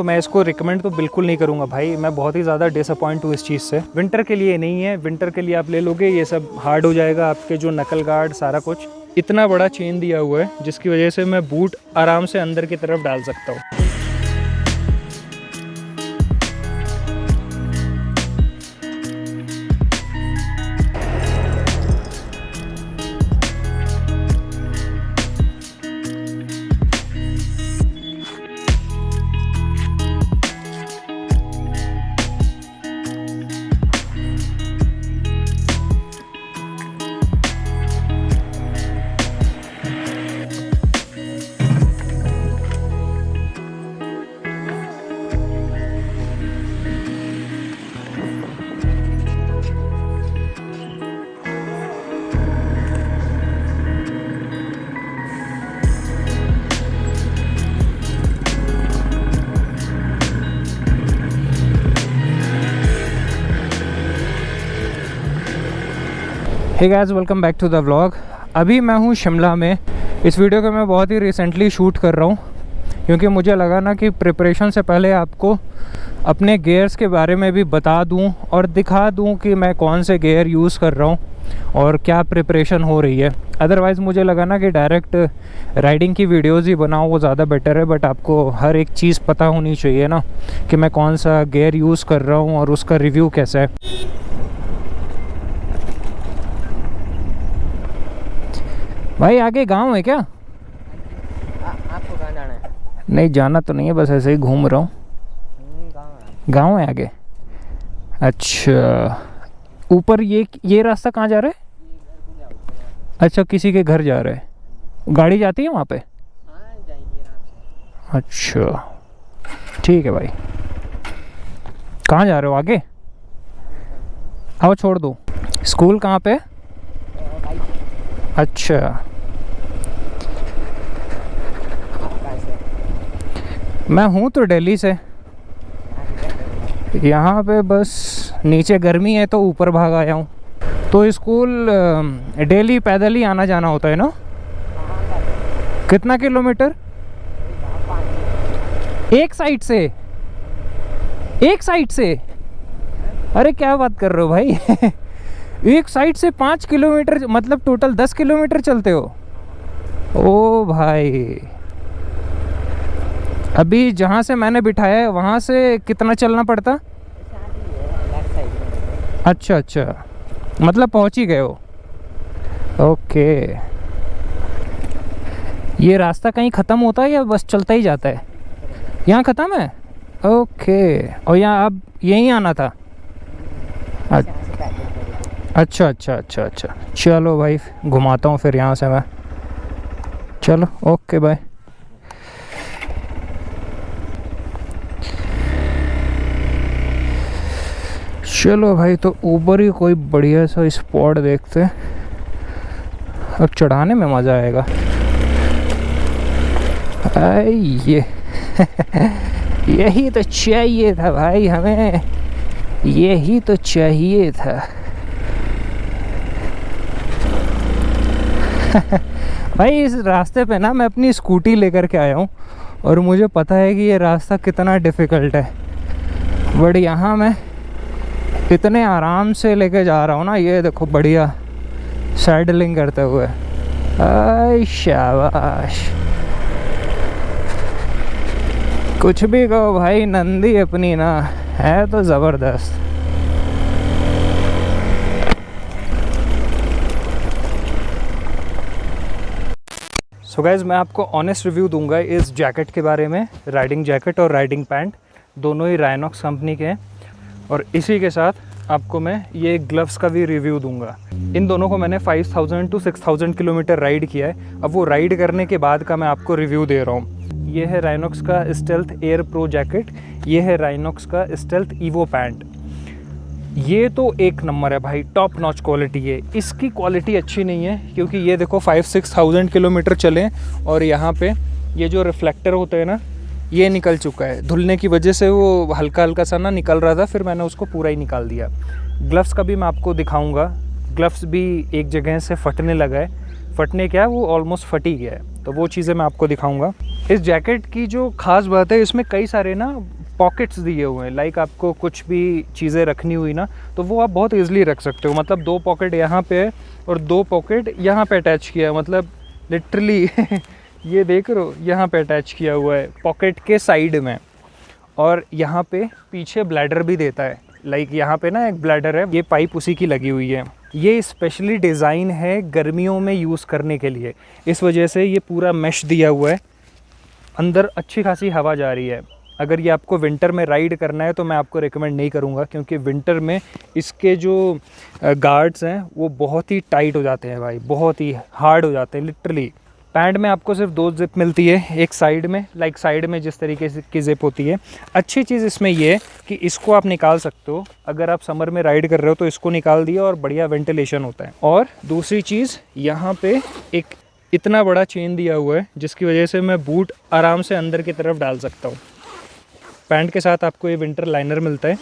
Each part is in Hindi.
तो मैं इसको रिकमेंड तो बिल्कुल नहीं करूँगा भाई। मैं बहुत ही ज़्यादा डिसअपॉइंट हूँ इस चीज़ से। विंटर के लिए नहीं है, विंटर के लिए आप ले लोगे ये सब हार्ड हो जाएगा, आपके जो नकल गार्ड सारा कुछ। इतना बड़ा चेन दिया हुआ है जिसकी वजह से मैं बूट आराम से अंदर की तरफ डाल सकता हूँ। Hey guys, welcome back to the vlog. अभी मैं हूँ शिमला में। इस वीडियो को मैं बहुत ही रिसेंटली शूट कर रहा हूँ क्योंकि मुझे लगा ना कि प्रिपरेशन से पहले आपको अपने गियर्स के बारे में भी बता दूँ और दिखा दूँ कि मैं कौन से गियर यूज़ कर रहा हूँ और क्या प्रिपरेशन हो रही है। अदरवाइज़ मुझे लगा ना कि डायरेक्ट राइडिंग की वीडियोज़ ही बनाओ, वो ज़्यादा बेटर है। बट आपको हर एक चीज़ पता होनी चाहिए ना कि मैं कौन सा गियर यूज़ कर रहा हूँ और उसका रिव्यू कैसा है। भाई आगे गांव है क्या? आपको कहाँ जाना है? नहीं जाना तो नहीं है, बस ऐसे ही घूम रहा हूँ। गांव है आगे। अच्छा, ऊपर ये रास्ता कहाँ जा रहा है? अच्छा, किसी के घर जा रहा है। गाड़ी जाती है वहाँ पे? हाँ, जाएगी आराम से। अच्छा ठीक है भाई। कहाँ जा रहे हो आगे? आओ छोड़ दो। स्कूल कहाँ पे? अच्छा, मैं हूँ तो दिल्ली से। यहाँ पे बस नीचे गर्मी है तो ऊपर भाग आया हूँ। तो स्कूल डेली पैदल ही आना जाना होता है ना? कितना किलोमीटर? एक साइड से? एक साइड से? अरे क्या बात कर रहे हो भाई एक साइड से 5 किलोमीटर, मतलब टोटल 10 किलोमीटर चलते हो? ओ भाई, अभी जहाँ से मैंने बिठाया है वहाँ से कितना चलना पड़ता? अच्छा अच्छा, मतलब पहुँच ही गए हो। ओके, ये रास्ता कहीं ख़त्म होता है या बस चलता ही जाता है? यहाँ ख़त्म है? ओके, और यहाँ अब यहीं आना था? अच्छा अच्छा अच्छा अच्छा, चलो भाई घुमाता हूँ फिर यहाँ से मैं। चलो ओके बाय। चलो भाई, तो ऊपर ही कोई बढ़िया सा स्पॉट देखते हैं, अब चढ़ाने में मज़ा आएगा। ये यही तो चाहिए था भाई हमें, यही तो चाहिए था भाई इस रास्ते पे ना मैं अपनी स्कूटी लेकर के आया हूँ और मुझे पता है कि ये रास्ता कितना डिफ़िकल्ट है, बट यहाँ मैं इतने आराम से लेके जा रहा हूँ ना। ये देखो बढ़िया सैडलिंग करते हुए, आय शाबाश। कुछ भी कहो भाई, नंदी अपनी ना है तो ज़बरदस्त। सो गाइज़, मैं आपको ऑनेस्ट रिव्यू दूंगा इस जैकेट के बारे में। राइडिंग जैकेट और राइडिंग पैंट दोनों ही राइनॉक्स कंपनी के हैं और इसी के साथ आपको मैं ये ग्लव्स का भी रिव्यू दूंगा। इन दोनों को मैंने 5000 to 6000 किलोमीटर राइड किया है। अब वो राइड करने के बाद का मैं आपको रिव्यू दे रहा हूँ। ये है राइनॉक्स का स्टेल्थ एयर प्रो जैकेट, ये है राइनॉक्स का स्टेल्थ ईवो पैंट। ये तो एक नंबर है भाई, टॉप नॉच क्वालिटी है। इसकी क्वालिटी अच्छी नहीं है क्योंकि ये देखो 5-6000 किलोमीटर चले और यहाँ पे ये जो रिफ्लेक्टर होते हैं ना, ये निकल चुका है। धुलने की वजह से वो हल्का हल्का सा ना निकल रहा था, फिर मैंने उसको पूरा ही निकाल दिया। ग्लव्स का भी मैं आपको दिखाऊंगा। ग्लव्स भी एक जगह से फटने लगा है फटने क्या है, वो ऑलमोस्ट फट ही गया है। तो वो चीज़ें मैं आपको दिखाऊंगा। इस जैकेट की जो ख़ास बात है, इसमें कई सारे ना पॉकेट्स दिए हुए हैं। लाइक आपको कुछ भी चीज़ें रखनी हुई ना, तो वो आप बहुत ईजिली रख सकते हो। मतलब 2 पॉकेट यहाँ पे है और 2 पॉकेट यहाँ पे अटैच किया है, मतलब लिटरली ये देख रहे हो, यहाँ पे अटैच किया हुआ है पॉकेट के साइड में। और यहाँ पे पीछे ब्लैडर भी देता है। लाइक यहाँ पे ना एक ब्लैडर है, ये पाइप उसी की लगी हुई है। ये स्पेशली डिज़ाइन है गर्मियों में यूज़ करने के लिए, इस वजह से ये पूरा मैश दिया हुआ है। अंदर अच्छी खासी हवा जा रही है। अगर ये आपको विंटर में राइड करना है तो मैं आपको रिकमेंड नहीं करूँगा, क्योंकि विंटर में इसके जो गार्ड्स हैं वो बहुत ही टाइट हो जाते हैं भाई, बहुत ही हार्ड हो जाते हैं लिटरली। पैंट में आपको सिर्फ 2 जिप मिलती है, एक साइड में, लाइक साइड में जिस तरीके से की जिप होती है। अच्छी चीज़ इसमें ये है कि इसको आप निकाल सकते हो। अगर आप समर में राइड कर रहे हो तो इसको निकाल दिया और बढ़िया वेंटिलेशन होता है। और दूसरी चीज़, यहाँ पे एक इतना बड़ा चेन दिया हुआ है, जिसकी वजह से मैं बूट आराम से अंदर की तरफ डाल सकता हूँ। पैंट के साथ आपको ये विंटर लाइनर मिलता है।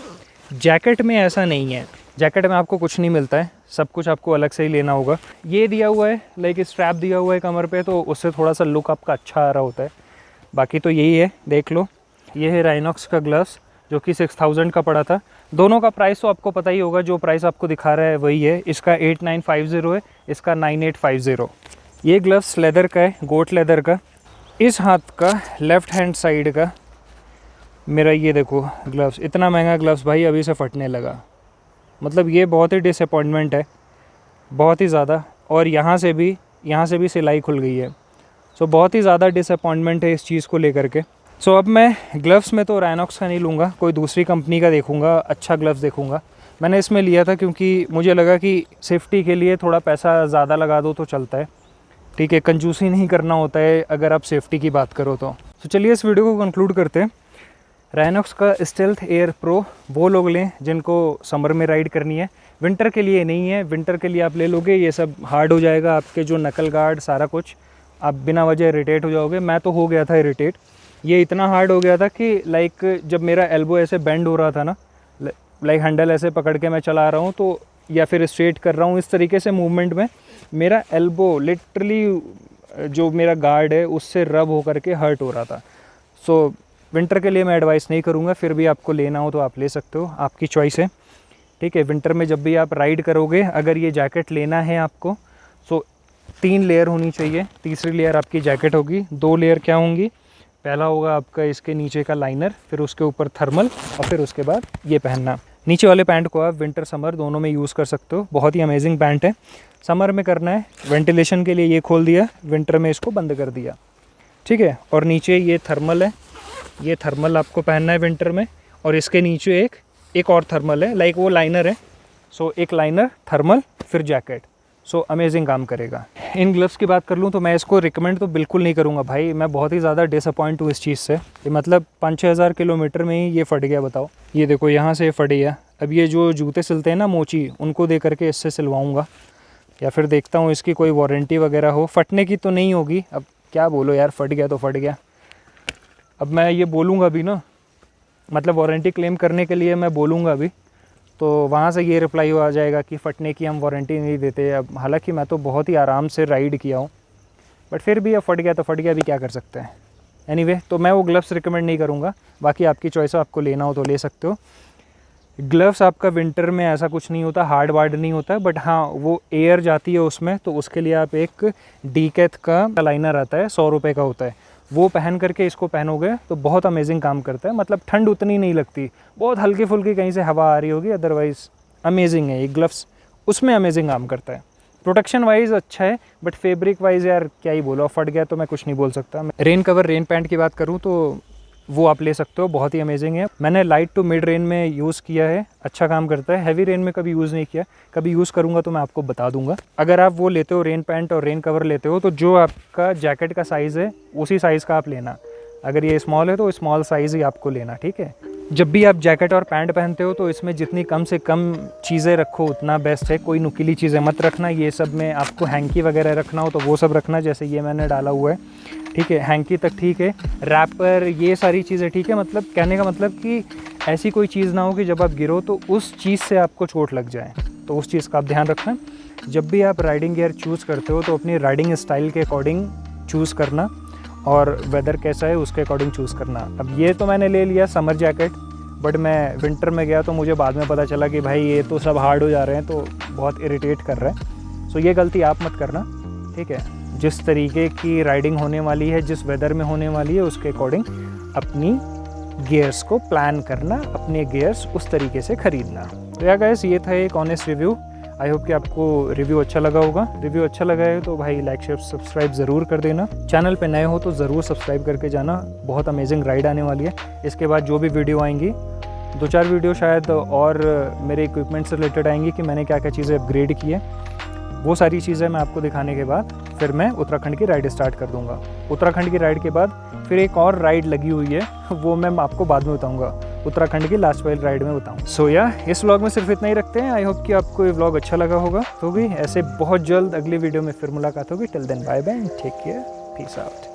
जैकेट में ऐसा नहीं है, जैकेट में आपको कुछ नहीं मिलता है, सब कुछ आपको अलग से ही लेना होगा। ये दिया हुआ है, लाइक स्ट्रैप दिया हुआ है कमर पे, तो उससे थोड़ा सा लुक आपका अच्छा आ रहा होता है। बाकी तो यही है, देख लो। ये है राइनॉक्स का ग्लव्स, जो कि 6000 का पड़ा था। दोनों का प्राइस तो आपको पता ही होगा, जो प्राइस आपको दिखा रहा है वही है। इसका 8950 है, इसका 9850। ये ग्लव्स लेदर का है, गोट लेदर का। इस हाथ का लेफ़्ट हैंड साइड का मेरा ये देखो ग्लव्स, इतना महंगा ग्लव्स भाई अभी से फटने लगा। मतलब ये बहुत ही डिसअपॉइंटमेंट है, बहुत ही ज़्यादा। और यहाँ से भी सिलाई खुल गई है। सो बहुत ही ज़्यादा डिसअपॉइंटमेंट है इस चीज़ को लेकर के। सो अब मैं ग्लव्स में तो राइनॉक्स का नहीं लूँगा, कोई दूसरी कंपनी का देखूँगा, अच्छा ग्लव्स देखूँगा। मैंने इसमें लिया था क्योंकि मुझे लगा कि सेफ्टी के लिए थोड़ा पैसा ज़्यादा लगा दो तो चलता है, ठीक है, कंजूसी नहीं करना होता है अगर आप सेफ्टी की बात करो तो। चलिए इस वीडियो को कंक्लूड करते हैं। राइनॉक्स का स्टेल्थ एयर प्रो वो लोग लें जिनको समर में राइड करनी है, विंटर के लिए नहीं है। विंटर के लिए आप ले लोगे, ये सब हार्ड हो जाएगा, आपके जो नकल गार्ड सारा कुछ, आप बिना वजह इरिटेट हो जाओगे। मैं तो हो गया था इरिटेट, ये इतना हार्ड हो गया था कि लाइक जब मेरा एल्बो ऐसे बेंड हो रहा था ना, लाइक हैंडल ऐसे पकड़ के मैं चला रहा हूँ तो, या फिर स्ट्रेट कर रहा हूँ, इस तरीके से मूवमेंट में मेरा एल्बो लिटरली जो मेरा गार्ड है उससे रब होकर के हर्ट हो रहा था। सो विंटर के लिए मैं एडवाइस नहीं करूँगा, फिर भी आपको लेना हो तो आप ले सकते हो, आपकी चॉइस है, ठीक है। विंटर में जब भी आप राइड करोगे, अगर ये जैकेट लेना है आपको, सो 3 लेयर होनी चाहिए। तीसरी लेयर आपकी जैकेट होगी। 2 लेयर क्या होंगी, पहला होगा आपका इसके नीचे का लाइनर, फिर उसके ऊपर थर्मल, और फिर उसके बाद ये पहनना। नीचे वाले पैंट को आप विंटर समर दोनों में यूज़ कर सकते हो, बहुत ही अमेजिंग पैंट है। समर में करना है वेंटिलेशन के लिए ये खोल दिया, विंटर में इसको बंद कर दिया, ठीक है। और नीचे ये थर्मल है, ये थर्मल आपको पहनना है विंटर में। और इसके नीचे एक और थर्मल है, लाइक वो लाइनर है। सो एक लाइनर, थर्मल, फिर जैकेट। सो अमेजिंग काम करेगा। इन ग्लव्स की बात कर लूँ तो मैं इसको रिकमेंड तो बिल्कुल नहीं करूँगा भाई, मैं बहुत ही ज़्यादा डिसअपॉइंट हूँ इस चीज़ से। ये मतलब 5-6 हज़ार किलोमीटर में ही ये फट गया, बताओ। ये देखो यहाँ से फट गया। अब ये जो जूते सिलते हैं ना मोची, उनको दे करके इससे सिलवाऊँगा, या फिर देखता हूँ इसकी कोई वारंटी वगैरह हो। फटने की तो नहीं होगी, अब क्या बोलो यार, फट गया तो फट गया। अब मैं ये बोलूँगा भी ना, मतलब वारंटी क्लेम करने के लिए मैं बोलूँगा भी, तो वहाँ से ये रिप्लाई आ जाएगा कि फ़टने की हम वारंटी नहीं देते। अब हालांकि मैं तो बहुत ही आराम से राइड किया हूँ, बट फिर भी अब फट गया तो फट गया, भी क्या कर सकते हैं। एनीवे, तो मैं वो ग्लव्स रिकमेंड नहीं करूँगा। बाकी आपकी चॉइस है, आपको लेना हो तो ले सकते हो। ग्लव्स आपका विंटर में ऐसा कुछ नहीं होता, हार्ड वार्ड नहीं होता, बट हाँ वो एयर जाती है उसमें, तो उसके लिए आप एक डीकैथ का लाइनर आता है, 100 रुपये का होता है, वो पहन करके इसको पहनोगे तो बहुत अमेजिंग काम करता है। मतलब ठंड उतनी नहीं लगती, बहुत हल्की फुल्की कहीं से हवा आ रही होगी, अदरवाइज़ अमेजिंग है ये ग्लव्स, उसमें अमेजिंग काम करता है। प्रोटेक्शन वाइज अच्छा है, बट फैब्रिक वाइज यार क्या ही बोलो, फट गया तो मैं कुछ नहीं बोल सकता। रेन कवर, रेन पैंट की बात करूँ तो वो आप ले सकते हो, बहुत ही अमेजिंग है। मैंने लाइट टू मिड रेन में यूज़ किया है, अच्छा काम करता है। हैवी रेन में कभी यूज़ नहीं किया, कभी यूज़ करूँगा तो मैं आपको बता दूंगा। अगर आप वो लेते हो, रेन पैंट और रेन कवर लेते हो, तो जो आपका जैकेट का साइज़ है उसी साइज़ का आप लेना। अगर ये स्मॉल है तो स्मॉल साइज़ ही आपको लेना, ठीक है। जब भी आप जैकेट और पैंट पहनते हो तो इसमें जितनी कम से कम चीज़ें रखो उतना बेस्ट है। कोई नुकीली चीज़ें मत रखना। ये सब में आपको हैंकी वगैरह रखना हो तो वो सब रखना, जैसे ये मैंने डाला हुआ है, ठीक है। हैंकी तक ठीक है, रैपर, ये सारी चीज़ें ठीक है। मतलब कहने का मतलब कि ऐसी कोई चीज़ ना हो कि जब आप गिरो तो उस चीज़ से आपको चोट लग जाए, तो उस चीज़ का आप ध्यान रखना। जब भी आप राइडिंग गियर चूज़ करते हो तो अपनी राइडिंग स्टाइल के अकॉर्डिंग चूज़ करना और वेदर कैसा है उसके अकॉर्डिंग चूज़ करना। अब ये तो मैंने ले लिया समर जैकेट, बट मैं विंटर में गया तो मुझे बाद में पता चला कि भाई ये तो सब हार्ड हो जा रहे हैं, तो बहुत इरिटेट कर रहे हैं। सो ये गलती आप मत करना, ठीक है। जिस तरीके की राइडिंग होने वाली है, जिस वेदर में होने वाली है, उसके अकॉर्डिंग अपनी गियर्स को प्लान करना, अपने गियर्स उस तरीके से ख़रीदना। तो या गाइस, ये था एक ऑनेस्ट रिव्यू। आई होप कि आपको रिव्यू अच्छा लगा होगा। रिव्यू अच्छा लगा है तो भाई लाइक शेयर सब्सक्राइब ज़रूर कर देना। चैनल पे नए हो तो ज़रूर सब्सक्राइब करके जाना, बहुत अमेजिंग राइड आने वाली है। इसके बाद जो भी वीडियो आएंगी, 2-4 वीडियो शायद और मेरे इक्विपमेंट से रिलेटेड आएंगी कि मैंने क्या क्या चीज़ें अपग्रेड की है। वो सारी चीज़ें मैं आपको दिखाने के बाद फिर मैं उत्तराखंड की राइड स्टार्ट कर दूंगा। उत्तराखंड की राइड के बाद फिर एक और राइड लगी हुई है, वो मैं आपको बाद में बताऊंगा, उत्तराखंड की लास्ट वाइल राइड में बताऊँ। सो या इस व्लॉग में सिर्फ इतना ही रखते हैं। आई होप कि आपको ये व्लॉग अच्छा लगा होगा। तो भी ऐसे बहुत जल्द अगली वीडियो में फिर मुलाकात होगी। Till then bye bye, take care, peace out.